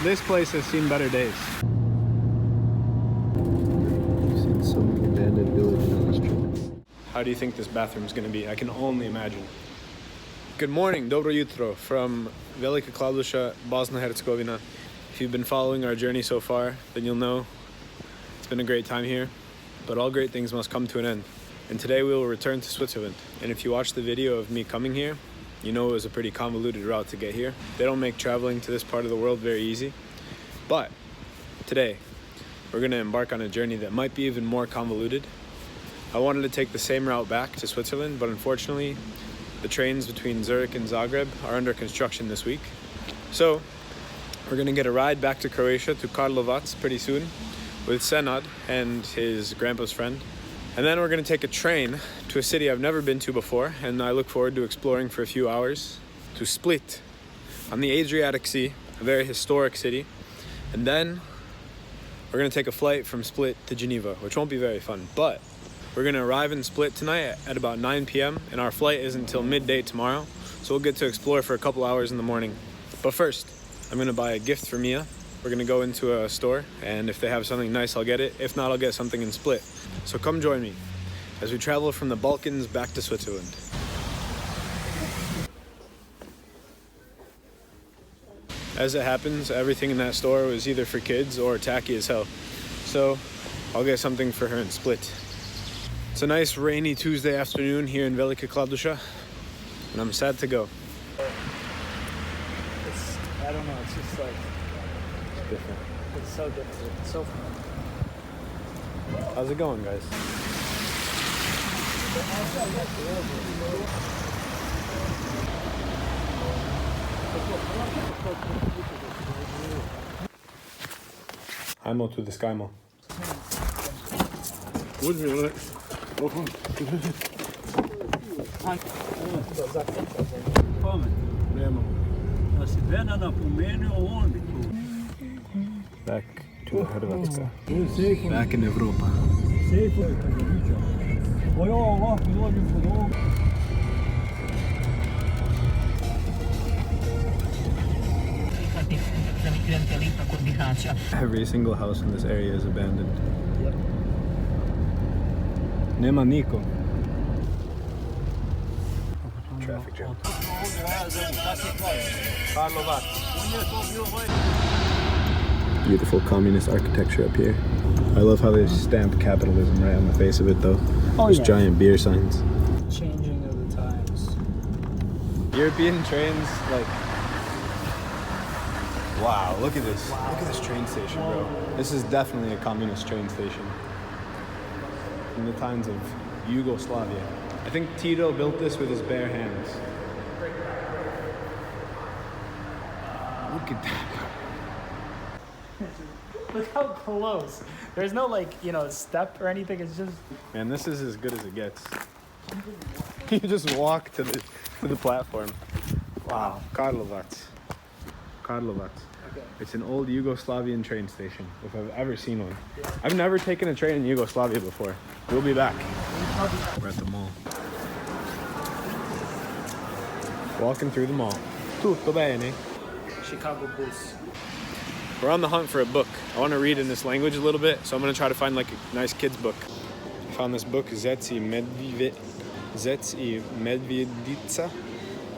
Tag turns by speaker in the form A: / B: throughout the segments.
A: this place has seen better days.
B: I've seen so many abandoned villages in Austria.
A: How do you think this bathroom is going to be? I can only imagine. Good morning, dobro jutro from Velika Kladuša, Bosnia and Herzegovina. If you've been following our journey so far, then you'll know it's been a great time here, but all great things must come to an end. And today we will return to Switzerland. And if you watch the video of me coming here, you know it was a pretty convoluted route to get here. They don't make traveling to this part of the world very easy. But today, we're gonna embark on a journey that might be even more convoluted. I wanted to take the same route back to Switzerland, but unfortunately, the trains between Zurich and Zagreb are under construction this week. So, we're gonna get a ride back to Croatia, to Karlovac pretty soon, with Senad and his grandpa's friend. And then we're gonna take a train to a city I've never been to before, and I look forward to exploring for a few hours, to Split, on the Adriatic Sea, a very historic city. And then we're gonna take a flight from Split to Geneva, which won't be very fun, but we're gonna arrive in Split tonight at about 9 p.m. and our flight isn't until midday tomorrow, so we'll get to explore for a couple hours in the morning. But first, I'm gonna buy a gift for Mia. We're gonna go into a store, and if they have something nice, I'll get it. If not, I'll get something in Split. So come join me as we travel from the Balkans back to Switzerland. As it happens, everything in that store was either for kids or tacky as hell. So I'll get something for her in Split. It's a nice rainy Tuesday afternoon here in Velika Kladuša, and I'm sad to go.
C: I don't know, it's just like,
A: Different.
C: it's so different. It's so fun.
A: How's it going, guys? Ajmo to the Skymo. Back to Hrvatska. Back in Europa. Every single house in this area is abandoned.
C: Yep.
A: Nema niko. Traffic jam. Karlovac. Beautiful communist architecture up here. I love how they stamp capitalism right on the face of it, though. There's giant beer signs.
C: Changing of the times.
A: European trains, like, wow, look at this. Look at this train station, bro. This is definitely a communist train station. In the times of Yugoslavia. I think Tito built this with his bare hands. Look at that.
C: Look how close. There's no step or anything. It's just.
A: Man, this is as good as it gets. You just walk to the platform. Wow, Karlovac. Karlovac.
C: Okay.
A: It's an old Yugoslavian train station, if I've ever seen one. Yeah. I've never taken a train in Yugoslavia before. We'll be back. We're at the mall. Walking through the mall. Tutto bene.
C: Chicago Bulls.
A: We're on the hunt for a book. I want to read in this language a little bit, so I'm going to try to find like a nice kid's book. I found this book, Zec i Medvjedica,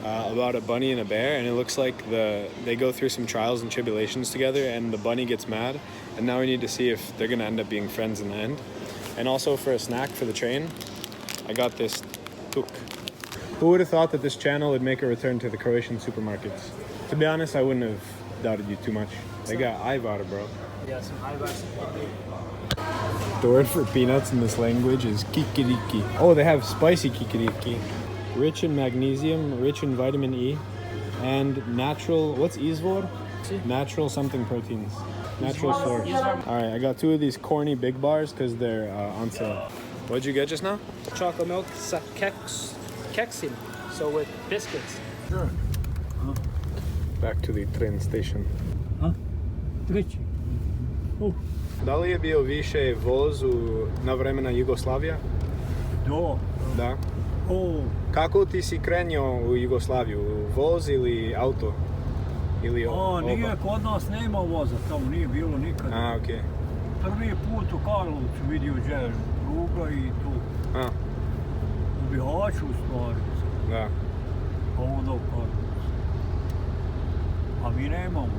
A: about a bunny and a bear, and it looks like they go through some trials and tribulations together, and the bunny gets mad, and now we need to see if they're going to end up being friends in the end. And also for a snack for the train, I got this tuk. Who would have thought that this channel would make a return to the Croatian supermarkets? To be honest, I wouldn't have doubted you too much. They got Ivar, bro.
C: Yeah, some Ivars.
A: The word for peanuts in this language is kikiriki. Oh, they have spicy kikiriki. Rich in magnesium, rich in vitamin E, and natural, what's izvor? Natural something proteins. Natural source. Alright, I got 2 of these corny big bars because they're on sale. What'd you get just now?
C: Chocolate milk, keksin. So with biscuits.
B: Sure.
A: Back to the train station.
C: Treći.
A: Da li je bio više voz na vremena Jugoslavija? Da. Kako ti si krenio u Jugoslaviju? Voz ili auto? Ili
D: A, nije,
A: oba?
D: kod nas nema voza, tamo nije bilo nikad.
A: A, okej.
D: Prvi put u Karlovcu vidio gdje pruga i tu.
A: A,
D: U Bihaću u stvari.
A: da.
D: A onda u Karlovcu. A mi nemamo.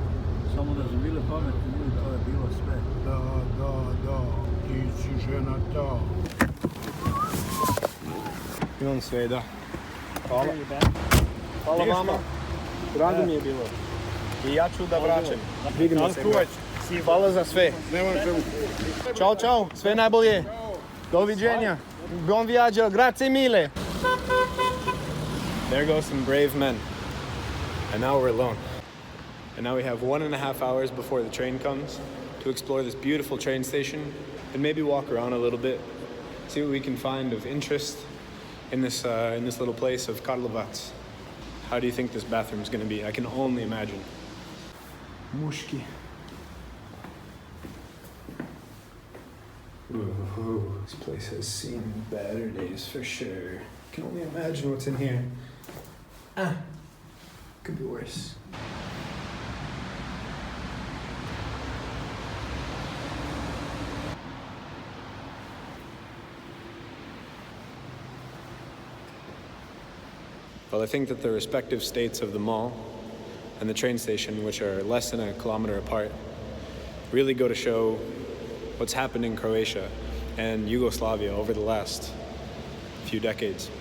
D: Samo da su bile pametni ljudi, to je bilo sve. Da, ti si žena ta.
A: Imam sve, da. Hvala.
C: Here you back.
A: Hvala
D: Ništa.
A: vama. Drago mi je bilo. I ja ću da vraćam. Vidimo se.
C: See you.
A: Hvala za sve. Ćao, čao. Sve najbolje. Doviđenja. Buon viaggio. Grazie mille. There go some brave men. And now we're alone. And now we have 1.5 hours before the train comes to explore this beautiful train station and maybe walk around a little bit, see what we can find of interest in this little place of Karlovac. How do you think this bathroom is going to be? I can only imagine. Muški. Ooh, this place has seen better days for sure. Can only imagine what's in here. Could be worse. Well, I think that the respective states of the mall and the train station, which are less than a kilometer apart, really go to show what's happened in Croatia and Yugoslavia over the last few decades.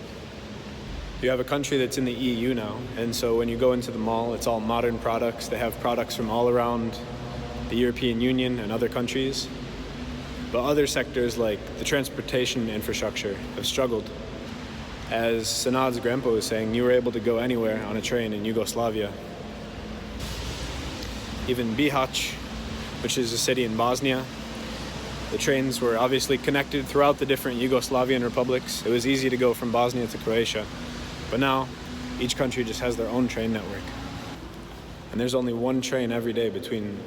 A: You have a country that's in the EU now, and so when you go into the mall, it's all modern products. They have products from all around the European Union and other countries. But other sectors like the transportation infrastructure have struggled. As Senad's grandpa was saying, you were able to go anywhere on a train in Yugoslavia. Even Bihać, which is a city in Bosnia, the trains were obviously connected throughout the different Yugoslavian republics. It was easy to go from Bosnia to Croatia. But now, each country just has their own train network. And there's only one train every day between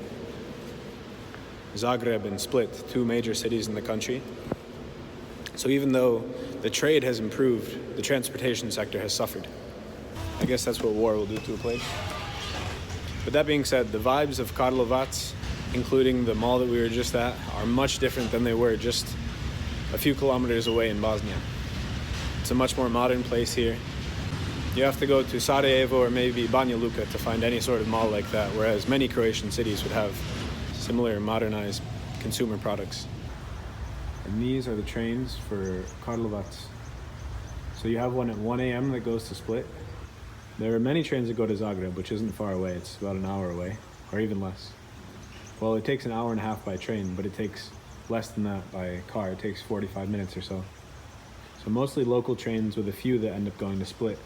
A: Zagreb and Split, two major cities in the country. So even though the trade has improved, the transportation sector has suffered. I guess that's what war will do to a place. But that being said, the vibes of Karlovac, including the mall that we were just at, are much different than they were just a few kilometers away in Bosnia. It's a much more modern place here. You have to go to Sarajevo or maybe Banja Luka to find any sort of mall like that, whereas many Croatian cities would have similar modernized consumer products. And these are the trains for Karlovac. So you have one at 1 a.m. that goes to Split. There are many trains that go to Zagreb, which isn't far away. It's about an hour away, or even less. Well, it takes an hour and a half by train, but it takes less than that by car. It takes 45 minutes or so. So mostly local trains with a few that end up going to Split.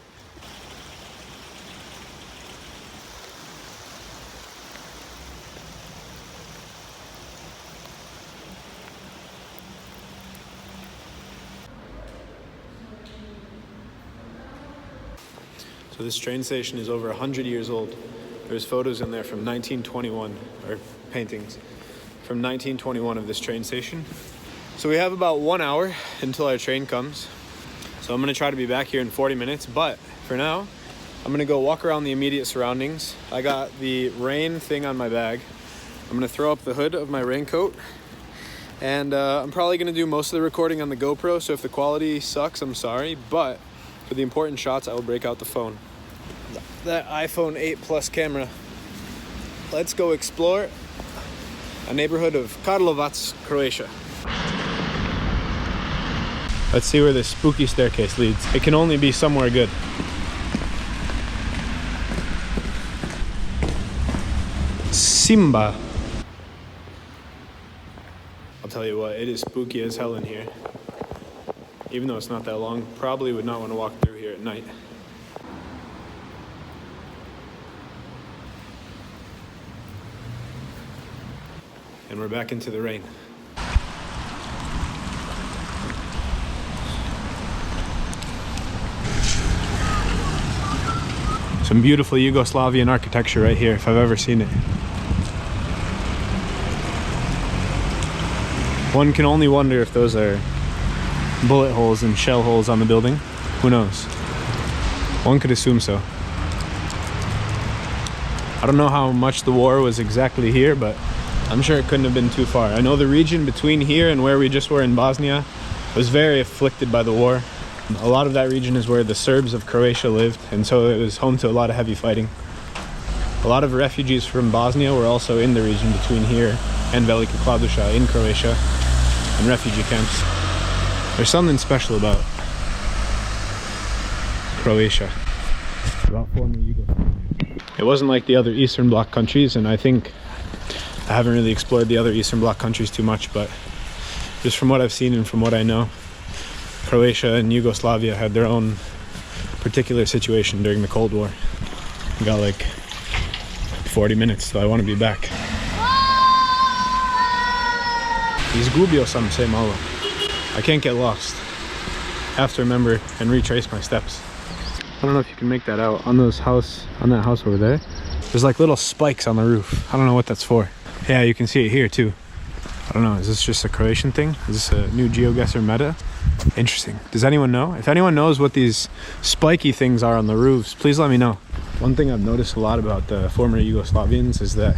A: So this train station is over 100 years old. There's photos in there from 1921, or paintings, from 1921 of this train station. So we have about 1 hour until our train comes. So I'm gonna try to be back here in 40 minutes, but for now, I'm gonna go walk around the immediate surroundings. I got the rain thing on my bag. I'm gonna throw up the hood of my raincoat, and I'm probably gonna do most of the recording on the GoPro, so if the quality sucks, I'm sorry, but for the important shots, I will break out the phone. That iPhone 8 Plus camera. Let's go explore a neighborhood of Karlovac, Croatia. Let's see where this spooky staircase leads. It can only be somewhere good. Simba. I'll tell you what, it is spooky as hell in here. Even though it's not that long, probably would not want to walk through here at night. And we're back into the rain. Some beautiful Yugoslavian architecture right here, if I've ever seen it. One can only wonder if those are bullet holes and shell holes on the building. Who knows? One could assume so. I don't know how much the war was exactly here, but I'm sure it couldn't have been too far. I know the region between here and where we just were in Bosnia was very afflicted by the war. A lot of that region is where the Serbs of Croatia lived, and so it was home to a lot of heavy fighting. A lot of refugees from Bosnia were also in the region between here and Velika Kladuša in Croatia, in refugee camps. There's something special about Croatia, about former Yugoslavia. It wasn't like the other Eastern Bloc countries, and I think I haven't really explored the other Eastern Bloc countries too much, but just from what I've seen and from what I know, Croatia and Yugoslavia had their own particular situation during the Cold War. We got like 40 minutes, so I want to be back. Izgubio sam se malo. I can't get lost. I have to remember and retrace my steps. I don't know if you can make that out on that house over there. There's like little spikes on the roof. I don't know what that's for. Yeah, you can see it here too. I don't know, is this just a Croatian thing? Is this a new GeoGuessr meta? Interesting. Does anyone know? If anyone knows what these spiky things are on the roofs, please let me know. One thing I've noticed a lot about the former Yugoslavians is that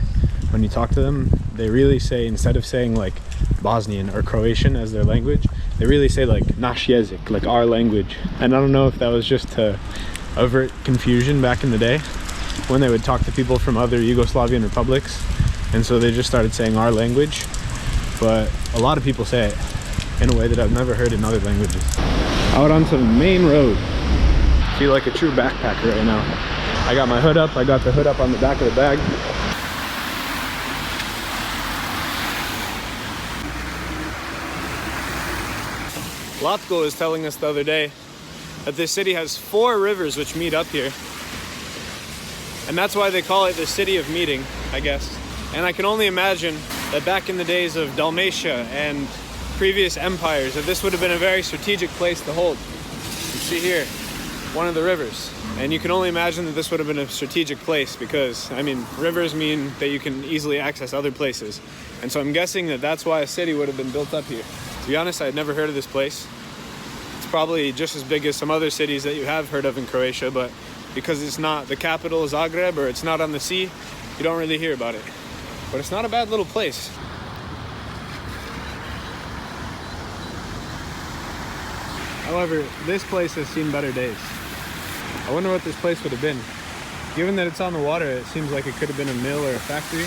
A: when you talk to them, they really say, instead of saying like Bosnian or Croatian as their language, they really say like naš jezik, like our language. And I don't know if that was just to avert confusion back in the day when they would talk to people from other Yugoslavian republics, and so they just started saying our language. But a lot of people say it in a way that I've never heard in other languages. Out onto the main road. I feel like a true backpacker right now. I got my hood up. I got the hood up on the back of the bag. Latko was telling us the other day that this city has 4 rivers which meet up here. And that's why they call it the city of meeting, I guess. And I can only imagine that back in the days of Dalmatia and previous empires, that this would have been a very strategic place to hold. You see here, one of the rivers. And you can only imagine that this would have been a strategic place because, I mean, rivers mean that you can easily access other places. And so I'm guessing that that's why a city would have been built up here. To be honest, I had never heard of this place. It's probably just as big as some other cities that you have heard of in Croatia, but because it's not the capital, Zagreb, or it's not on the sea, you don't really hear about it. But it's not a bad little place. However, this place has seen better days. I wonder what this place would have been. Given that it's on the water, it seems like it could have been a mill or a factory.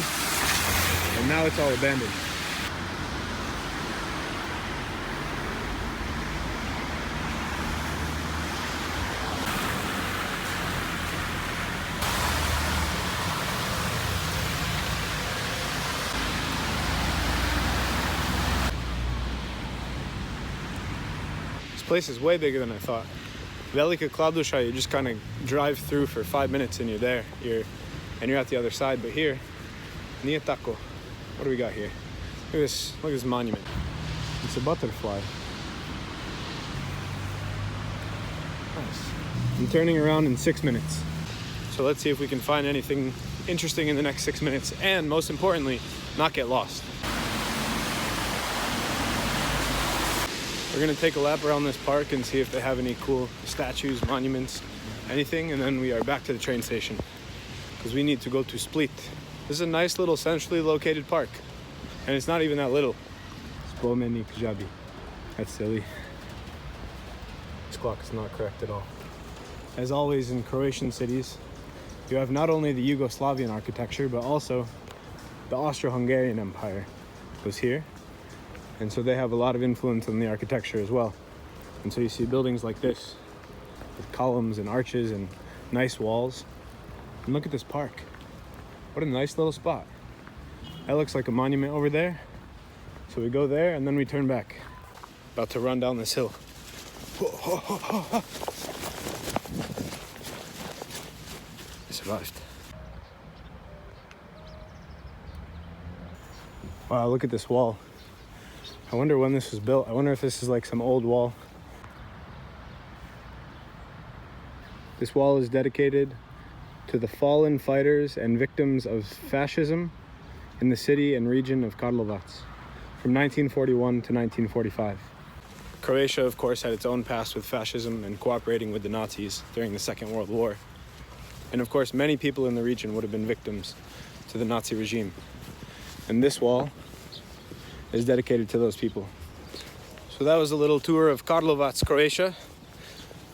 A: And now it's all abandoned. This place is way bigger than I thought. Velika Kladuša, you just kind of drive through for 5 minutes and you're there. You're at the other side. But here, nije tako. What do we got here? Look at this monument. It's a butterfly. Nice. I'm turning around in 6 minutes. So let's see if we can find anything interesting in the next 6 minutes. And most importantly, not get lost. We're gonna take a lap around this park and see if they have any cool statues, monuments, anything, and then we are back to the train station because we need to go to Split. This is a nice little centrally located park, and it's not even that little. Spomenik Žabi. That's silly. This clock is not correct at all. As always in Croatian cities, you have not only the Yugoslavian architecture, but also the Austro-Hungarian Empire was here. And so they have a lot of influence on the architecture as well. And so you see buildings like this with columns and arches and nice walls. And look at this park. What a nice little spot. That looks like a monument over there. So we go there and then we turn back. About to run down this hill. I survived. Wow, look at this wall. I wonder when this was built. I wonder if this is like some old wall. This wall is dedicated to the fallen fighters and victims of fascism in the city and region of Karlovac from 1941 to 1945. Croatia, of course, had its own past with fascism and cooperating with the Nazis during the Second World War. And of course, many people in the region would have been victims to the Nazi regime. And this wall is dedicated to those people. So that was a little tour of Karlovac, Croatia.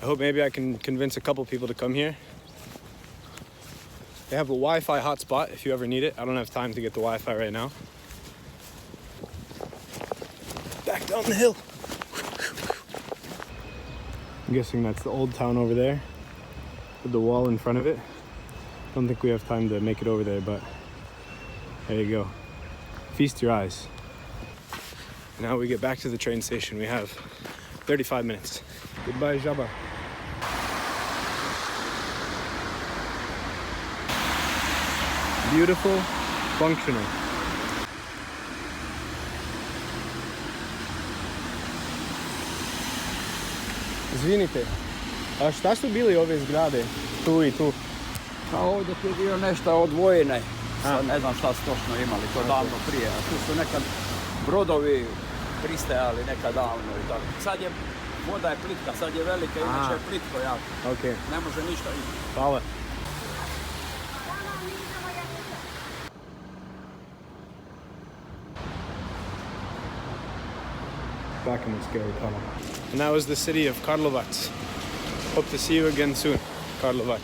A: I hope maybe I can convince a couple people to come here. They have a Wi-Fi hotspot if you ever need it. I don't have time to get the Wi-Fi right now. Back down the hill. I'm guessing that's the old town over there with the wall in front of it. Don't think we have time to make it over there, but there you go. Feast your eyes. Now we get back to the train station. We have 35 minutes. Goodbye, Jabba. Beautiful, functional. Izvinite, a šta su bili ove zgrade tu i tu?
E: A ovdje je bio nešto odvojene, sad ne znam šta su točno imali, to davno prije. A tu su nekad brodovi pristajali nekad davno i tako. Sad je, voda je plitka, sad je velika, inače je plitko jako.
A: Okay.
E: Ne može ništa imati.
A: Hvala. Back in the scary tunnel. And that was the city of Karlovac. Hope to see you again soon, Karlovac.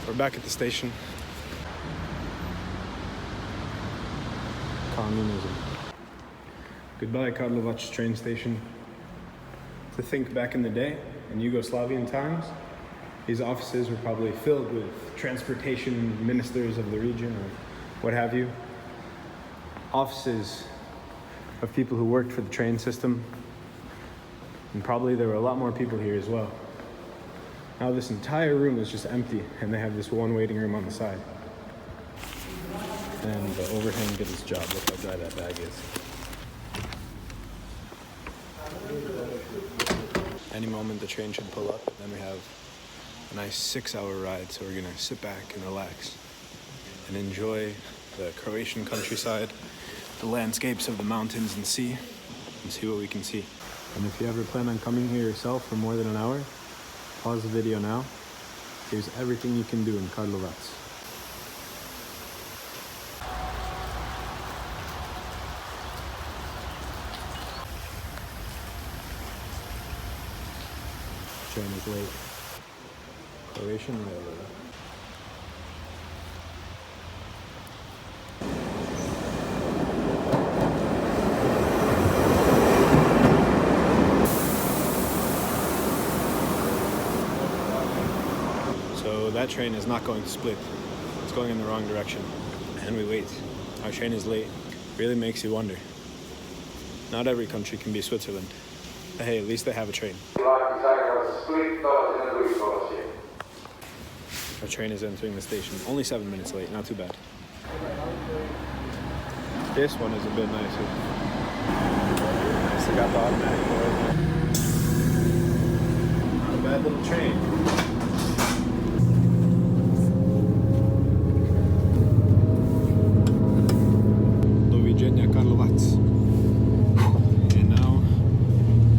A: We're back at the station. Communism. Goodbye, Karlovac train station. To think back in the day, in Yugoslavian times, these offices were probably filled with transportation ministers of the region or what have you. Offices of people who worked for the train system. And probably there were a lot more people here as well. Now this entire room is just empty and they have this one waiting room on the side. And the overhang did its job. Look how dry that bag is. Any moment the train should pull up, then we have a nice 6-hour ride, so we're gonna sit back and relax and enjoy the Croatian countryside, the landscapes of the mountains and sea, and see what we can see. And if you ever plan on coming here yourself for more than an hour, pause the video now. Here's everything you can do in Karlovac. Train is late. Croatian railroad. So that train is not going to Split. It's going in the wrong direction. And we wait. Our train is late. Really makes you wonder. Not every country can be Switzerland. But hey, at least they have a train. Our train is entering the station. Only 7 minutes late, not too bad. This one is a bit nicer. Still got the automatic door. Not a bad little train. Karlovac. And now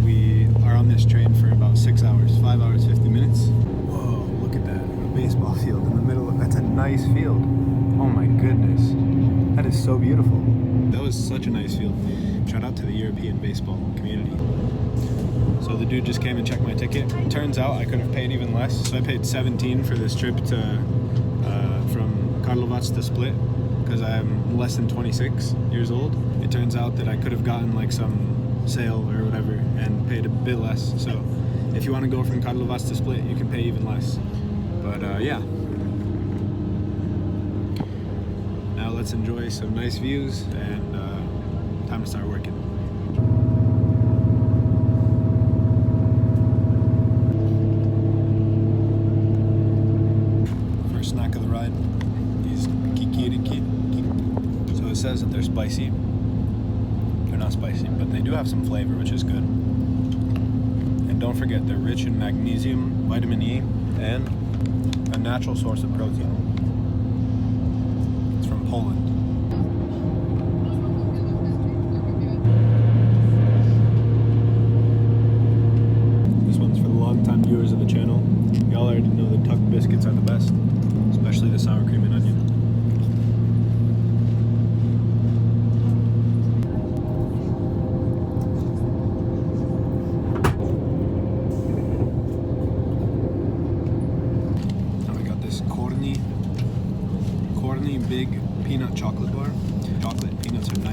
A: we are on this train for about 6 hours, 5 hours, 50 minutes. Whoa, look at that, a baseball field in the middle of, that's a nice field. Oh my goodness, that is so beautiful. That was such a nice field. Shout out to the European baseball community. So the dude just came and checked my ticket. Turns out I could have paid even less, so I paid 17 for this trip to from Karlovac to Split, because I'm less than 26 years old. It turns out that I could have gotten like some sale or whatever and paid a bit less. So if you want to go from Karlovac to Split, you can pay even less. But yeah. Now let's enjoy some nice views and time to start working. First snack of the ride is kikiriki. So it says that they're spicy. They're not spicy, but they do have some flavor, which is good. And don't forget, they're rich in magnesium, vitamin E, and a natural source of protein. It's from Poland. This one's for the long-time viewers of the channel. Y'all already know the Tuck biscuits are the best, especially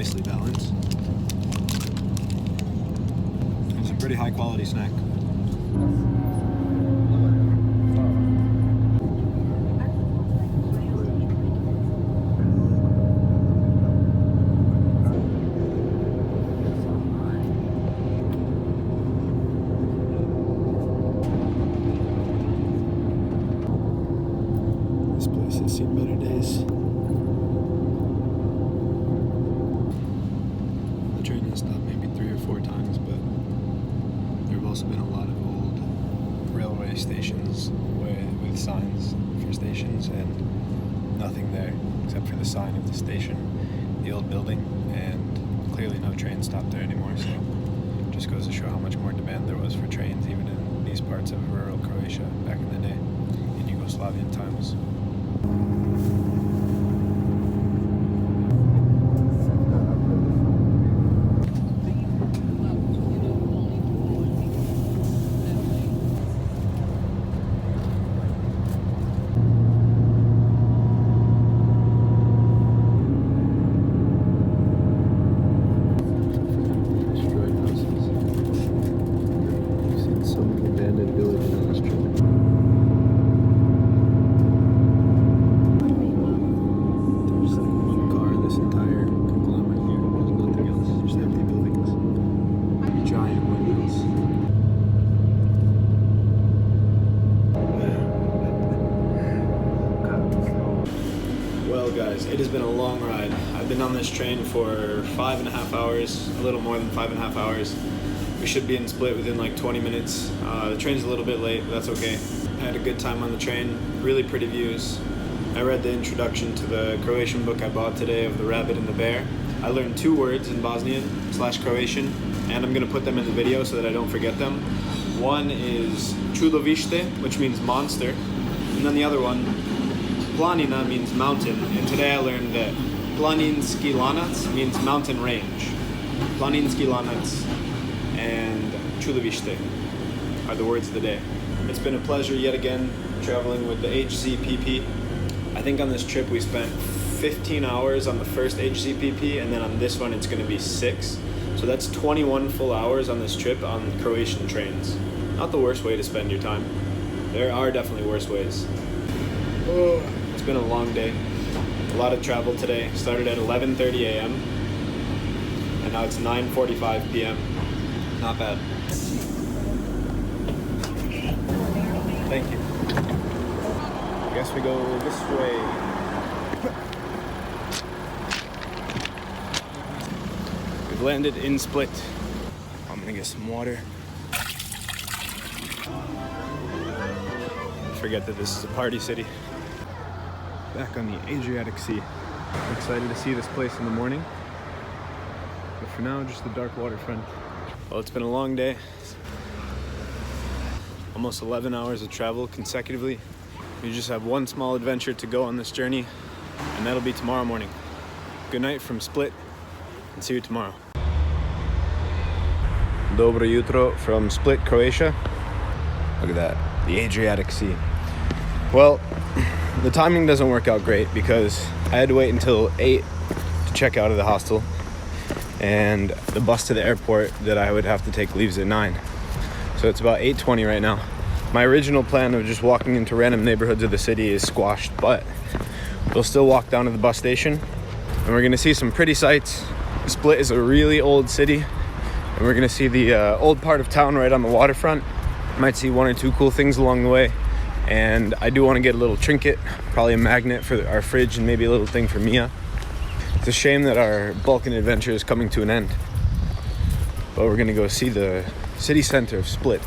A: nicely balanced. It's a pretty high quality snack. This place has seen better days. The train has stopped maybe 3 or 4 times, but there have also been a lot of old railway stations with signs for stations and nothing there except for the sign of the station, the old building, and clearly no train stopped there anymore, so it just goes to show how much more demand there was for trains even in these parts of rural Croatia back in the day, in Yugoslavian times.
B: Destroyed houses. I've seen some abandoned villages on this trip. There's like one car in this entire conglomerate here. There's nothing else. Just empty buildings. Giant windows.
A: Well guys, it has been a long ride. I've been on this train for 5.5 hours, a little more than 5.5 hours. We should be in Split within like 20 minutes. The train's a little bit late, but that's okay. I had a good time on the train, really pretty views. I read the introduction to the Croatian book I bought today of the rabbit and the bear. I learned 2 words in Bosnian/Croatian, and I'm gonna put them in the video so that I don't forget them. One is čudovište, which means monster, and then the other one, planina, means mountain, and today I learned that planinski lanac means mountain range. Planinski lanac and čudovište are the words of the day. It's been a pleasure yet again traveling with the HZPP. I think on this trip we spent 15 hours on the first HZPP, and then on this one it's going to be 6. So that's 21 full hours on this trip on Croatian trains. Not the worst way to spend your time. There are definitely worse ways. Oh, it's been a long day. A lot of travel today. Started at 11:30 a.m. and now it's 9:45 p.m. Not bad. Thank you. I guess we go this way. We've landed in Split. I'm gonna get some water. Forget that this is a party city. Back on the Adriatic Sea. I'm excited to see this place in the morning. But for now, just the dark waterfront. Well, it's been a long day. Almost 11 hours of travel consecutively. We just have one small adventure to go on this journey, and that'll be tomorrow morning. Good night from Split, and see you tomorrow. Dobro jutro from Split, Croatia. Look at that, the Adriatic Sea. Well, the timing doesn't work out great because I had to wait until 8 to check out of the hostel, and the bus to the airport that I would have to take leaves at 9. So it's about 8:20 right now. My original plan of just walking into random neighborhoods of the city is squashed, but we'll still walk down to the bus station and we're gonna see some pretty sights. Split is a really old city, and we're gonna see the old part of town right on the waterfront. Might see 1 or 2 cool things along the way, and I do want to get a little trinket, probably a magnet for our fridge and maybe a little thing for Mia. It's a shame that our Balkan adventure is coming to an end, but we're gonna go see the city center of Split.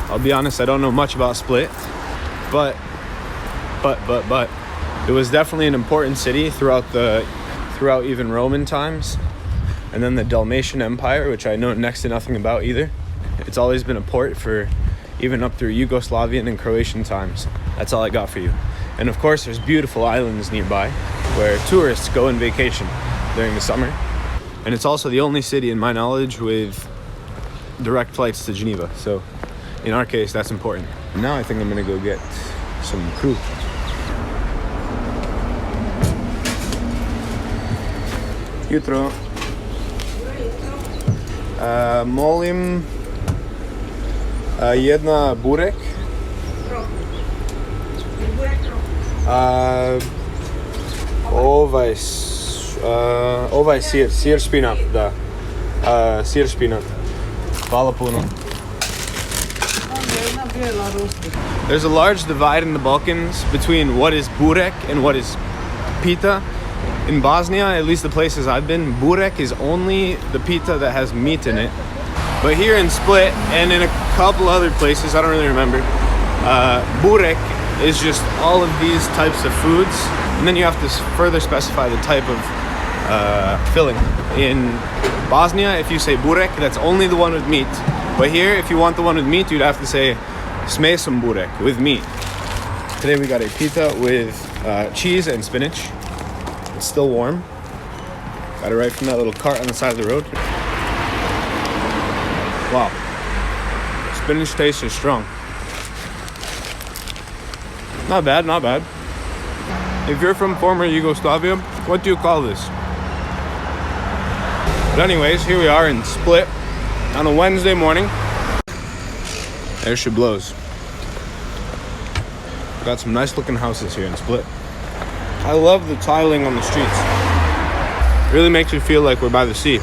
A: I'll be honest, I don't know much about Split, but it was definitely an important city throughout even Roman times, and then the Dalmatian Empire, which I know next to nothing about either. It's always been a port for even up through Yugoslavian and Croatian times. That's all I got for you. And of course, there's beautiful islands nearby where tourists go on vacation during the summer. And it's also the only city in my knowledge with direct flights to Geneva. So in our case, that's important. Now I think I'm gonna go get some crew. Jutro. Molim jedna burek. Ovaj sir špinat, da. Sir špinat. Hvala puno. There's a large divide in the Balkans between what is burek and what is pita. In Bosnia, at least the places I've been, burek is only the pita that has meat in it. But here in Split and in a couple other places, I don't really remember, burek is just all of these types of foods. And then you have to further specify the type of filling. In Bosnia, if you say burek, that's only the one with meat. But here, if you want the one with meat, you'd have to say smesum burek, with meat. Today we got a pita with cheese and spinach. It's still warm. Got it right from that little cart on the side of the road. Wow. Spinach taste is strong. Not bad, not bad. If you're from former Yugoslavia, what do you call this? But anyways, here we are in Split on a Wednesday morning. There she blows. Got some nice looking houses here in Split. I love the tiling on the streets. It really makes you feel like we're by the sea.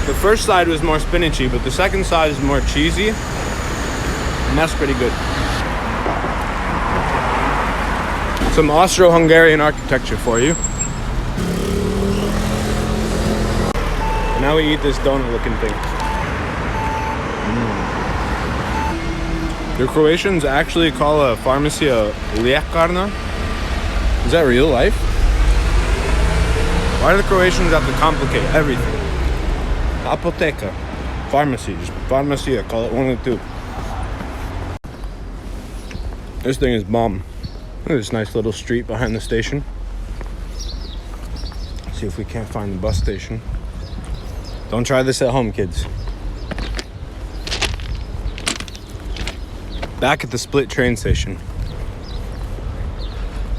A: The first side was more spinachy, but the second side is more cheesy, and that's pretty good. Some Austro-Hungarian architecture for you. And now we eat this donut-looking thing. The Croatians actually call a pharmacy a ljekarna. Is that real life? Why do the Croatians have to complicate everything? Apoteka. Pharmacy. Just pharmacia. Call it one of the two. This thing is bomb. Look at this nice little street behind the station. See if we can't find the bus station. Don't try this at home, kids. Back at the Split train station.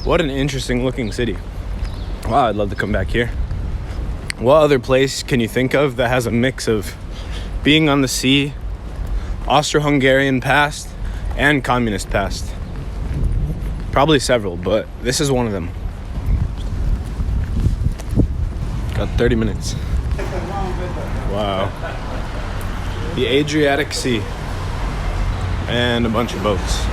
A: What an interesting looking city. Wow, I'd love to come back here. What other place can you think of that has a mix of being on the sea, Austro-Hungarian past, and communist past? Probably several, but this is one of them. Got 30 minutes. Wow. The Adriatic Sea. And a bunch of boats.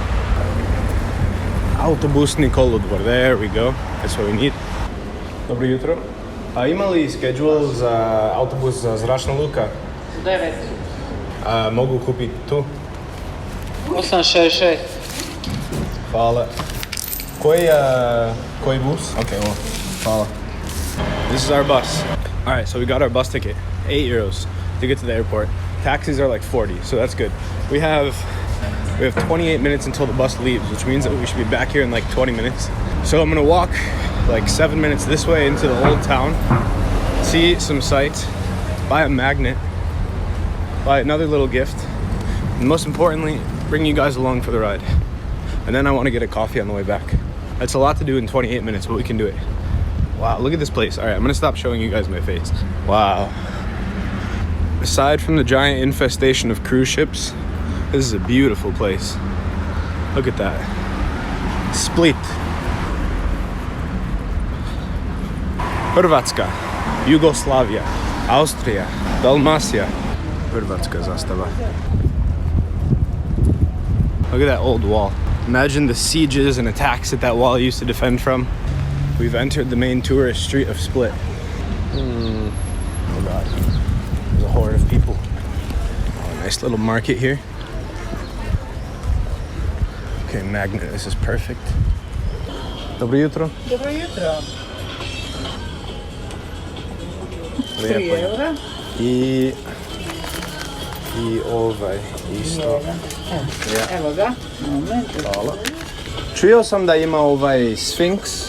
A: Autobusni kolodvor. There we go. That's what we need. Dobro jutro. A ima li schedule za autobus za Zračna luka? 9. Mogu kupiti tu?
F: 866.
A: Hvala. Koji bus? Okay, well, hvala. This is our bus. All right, so we got our bus ticket. €8 to get to the airport. Taxis are like 40, so that's good. We have 28 minutes until the bus leaves, which means that we should be back here in like 20 minutes. So I'm gonna walk like 7 minutes this way into the old town, see some sights, buy a magnet, buy another little gift, and most importantly, bring you guys along for the ride. And then I want to get a coffee on the way back. That's a lot to do in 28 minutes, but we can do it. Wow, look at this place. All right, I'm gonna stop showing you guys my face. Wow. Aside from the giant infestation of cruise ships, this is a beautiful place. Look at that. Split. Hrvatska, Yugoslavia, Austria, Dalmatia. Hrvatska zastava. Look at that old wall. Imagine the sieges and attacks that wall used to defend from. We've entered the main tourist street of Split. Oh God, there's a horde of people. Oh, nice little market here. Okay, magnet, this is perfect. Dobro jutro.
F: Dobro jutro.
A: 3
F: eura.
A: I ovaj isto.
F: Evo ga. Moment.
A: Hvala. Čuo sam da ima ovaj Sphinx.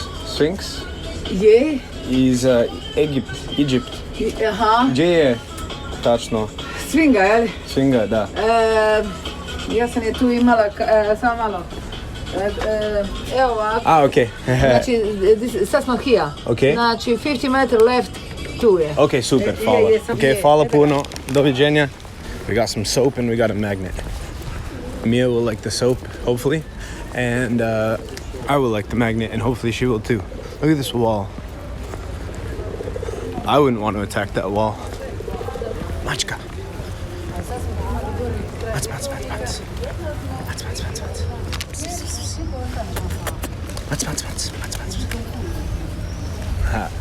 F: Je.
A: Iz Egipt.
F: Aha.
A: Gdje je tačno?
F: Svinga, je li?
A: Svinga, da.
F: Ja sam je tu imala, samo malo. Evo ovako.
A: Ah, okay.
F: Znači, sad smo here.
A: Okay.
F: Znači, 50 meter left, tu je.
A: Okay, super, hvala. Okay, hvala puno. Doviđenja. We got some soap and we got a magnet. Mia will like the soap, hopefully. And I will like the magnet and hopefully she will too. Look at this wall. I wouldn't want to attack that wall. Mačka. Mac.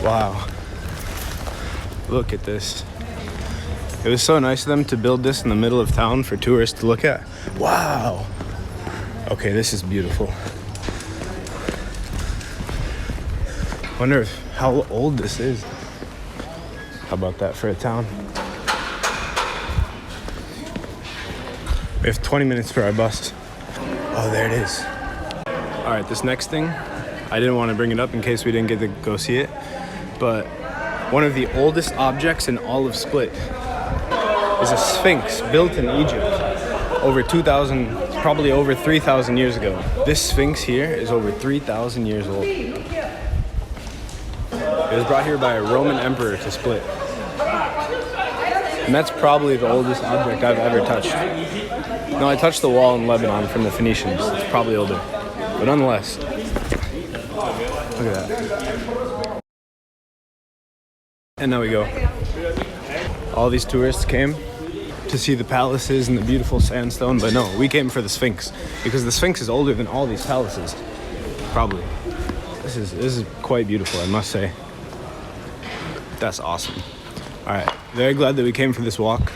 A: Wow. Look at this. It was so nice of them to build this in the middle of town for tourists to look at. Wow. Okay, this is beautiful. Wonder how old this is. How about that for a town? We have 20 minutes for our bus. Oh, there it is. All right, this next thing, I didn't want to bring it up in case we didn't get to go see it, but one of the oldest objects in all of Split is a sphinx built in Egypt over 2,000, probably over 3,000 years ago. This sphinx here is over 3,000 years old. It was brought here by a Roman emperor to Split. And that's probably the oldest object I've ever touched. No, I touched the wall in Lebanon from the Phoenicians. It's probably older. But nonetheless, look at that. And now we go. All these tourists came to see the palaces and the beautiful sandstone, but no, we came for the Sphinx because the Sphinx is older than all these palaces. Probably. This is quite beautiful, I must say. That's awesome. All right, very glad that we came for this walk.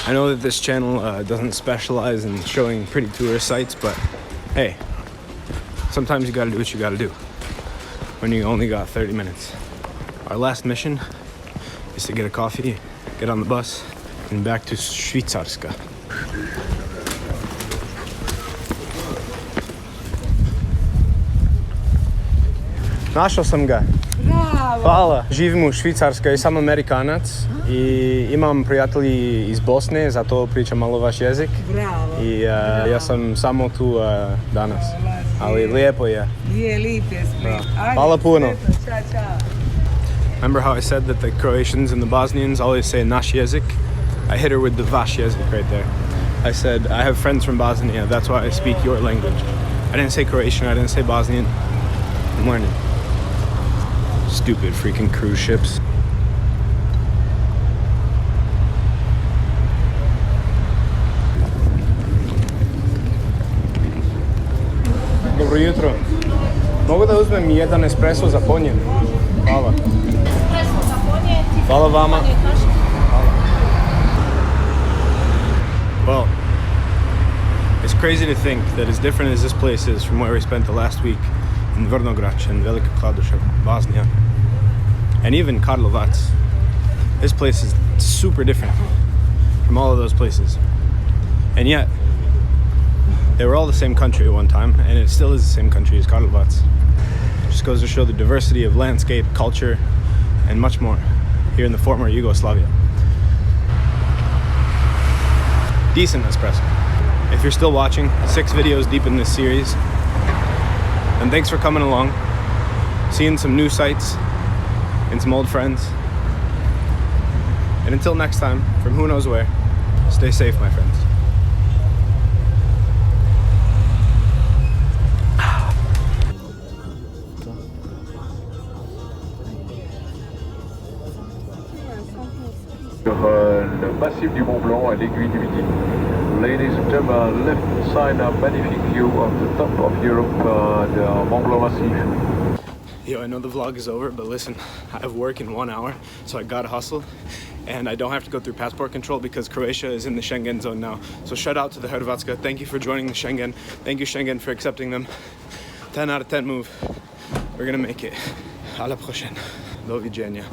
A: I know that this channel doesn't specialize in showing pretty tourist sites, but hey, sometimes you gotta do what you gotta do when you only got 30 minutes. Our last mission is to get a coffee, get on the bus, and back to Švicarska. Našao sam ga. Hvala. Živim u Švicarskoj, sam Amerikanac i imam prijatelji iz Bosne, zato pričam malo vaš jezik.
G: Bravo.
A: I ja sam samo tu danas, ali lijepo je.
G: Je, lijep je Split.
A: Hvala puno.
G: Ćao, čao.
A: Remember how I said that the Croatians and the Bosnians always say naš jezik? I hit her with the vaš jezik right there. I said, I have friends from Bosnia, that's why I speak your language. I didn't say Croatian, I didn't say Bosnian. I'm learning. Stupid freaking cruise ships. Dobro jutro. Mogu da uzmem jedan espresso za ponje? Hvala.
H: Espresso za ponje.
A: Hvala vama. Well, it's crazy to think that as different as this place is from where we spent the last week in Vrnograč and Velika Kladuša, Bosnia, and even Karlovac, this place is super different from all of those places. And yet, they were all the same country at one time, and it still is the same country as Karlovac. Just goes to show the diversity of landscape, culture, and much more here in the former Yugoslavia. Decent espresso. If you're still watching, 6 videos deep in this series, and thanks for coming along, seeing some new sights and some old friends. And until next time, from who knows where, stay safe, my friends.
I: Le massif du Mont Blanc à l'aiguille du Midi. Ladies and gentlemen, left side a magnifique view of the top of Europe, the Mont Blanc massif.
A: Yo, I know the vlog is over, but listen, I have work in 1 hour, so I gotta hustle. And I don't have to go through passport control because Croatia is in the Schengen zone now. So shout out to the Hrvatska. Thank you for joining the Schengen. Thank you, Schengen, for accepting them. 10 out of 10 move. We're gonna make it. A la prochaine. Doviđenja.